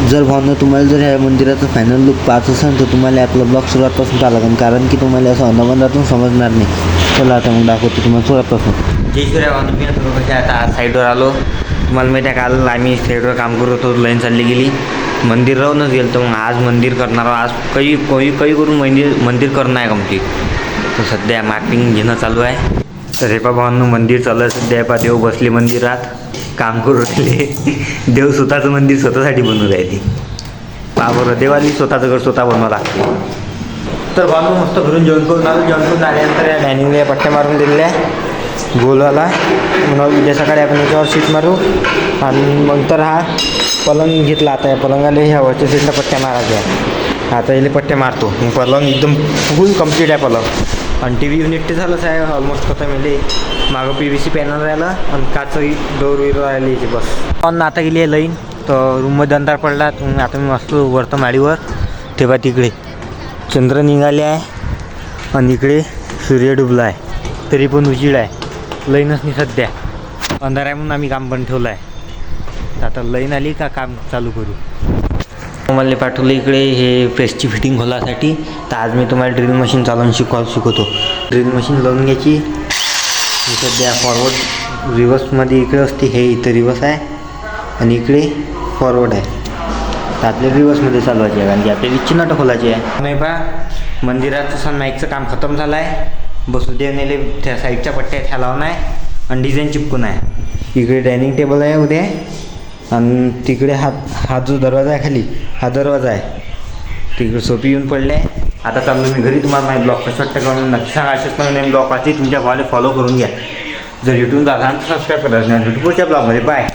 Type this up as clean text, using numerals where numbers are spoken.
जर भावना तुम्हाला जर ह्या मंदिराचं फायनल लुक पाहत असाल तर तुम्हाला आपला ब्लॉग सुरुवातपासून पाहा लागेल, कारण की तुम्हाला असं अनबंधातून समजणार नाही. चला आता मग दाखवतो तुम्हाला सुरुवातपासून. जय श्री राम. मी कसे आता साईडवर आलो. तुम्हाला माहिती आहे काल आम्ही साईडवर काम करत होतो, लाईन चालली गेली, मंदिर राहूनच गेलं. तर मग आज मंदिर करणार, आज काही करून मंदिर करणं आहे कम्प्लीट. तर सध्या मॅपिंग घेणं चालू आहे. तर हे भावांनो मंदिर चालू आहे सध्या. पा देव बसले मंदिरात काम करू राहिले. देव स्वतःचं मंदिर स्वतःसाठी बनवून राहिले. पहा बरं, देवाली स्वतःचं घर स्वतः बनवावं लागते. तर भावांनो मस्त घरून जेवण करून आलो. जेवण करून आल्यानंतर या डायनिंगला पट्ट्या मारून दिलेल्या गोलवाला. मग उद्या सकाळी आपण याच्यावर शीट मारू आणि नंतर हा पलंग घेतला. आता या पलंगाला ह्या वरच्या साईडला पट्ट्या मारायच्या. आता याला पट्ट्या मारतो. पलंग एकदम फुल कम्प्लीट आहे पलंग. आणि टी व्ही युनिट ते झालंच आहे ऑलमोस्ट. खतम येते. मागं PVC पॅनल राहिलं आणि काचही डोर विर राहिली याची बस. पण आता गेली आहे लाईन. तर रूममध्ये अंधार पडला. मग आता मी मस्त वरतं माडीवर. तेव्हा तिकडे चंद्र निघाले आहे आणि इकडे सूर्य डुबला आहे. तरी पण उजीड आहे. लाईनच नाही सध्या. अंधार आहे म्हणून आम्ही काम बंद ठेवलं आहे. तर आता लाईन आली का काम चालू करू. मला पाठवलं इकडे हे प्रेसची फिटिंग खोलासाठी. तर आज मी तुम्हाला ड्रिल मशीन चालवून शिकवतो. ड्रिल मशीन लावून घ्यायची. सध्या फॉरवर्ड रिवर्समध्ये इकडे असते. हे इथं रिवर्स आहे आणि इकडे फॉरवर्ड आहे. तर आपल्या रिवर्समध्ये चालवायची आहे, कारण की आपल्याला चिनाटं खोलायची आहे. नाही पहा मंदिराचं सनमाईकचं काम खतम झालं आहे. बसू देवनेले त्या साईडच्या पट्ट्या ह्या लावून आहे आणि डिझाईन चिपकून आहे. इकडे डायनिंग टेबल आहे उद्या आणि तिकडे हा जो दरवाजा आहे खाली, हा दरवाजा आहे. तिकडे सोपी येऊन पडले आहे. आता चाललो मी घरी. तुम्हाला माझे ब्लॉग कसं वाटतं करून नक्की सांगा. असेच पण नेम ब्लॉग पाहिजे तुमच्या भावाला फॉलो करून घ्या. जर यूट्यूबला असाल तर सबस्क्राईब करायचं नाही. पुढच्या ब्लॉगमध्ये बाय.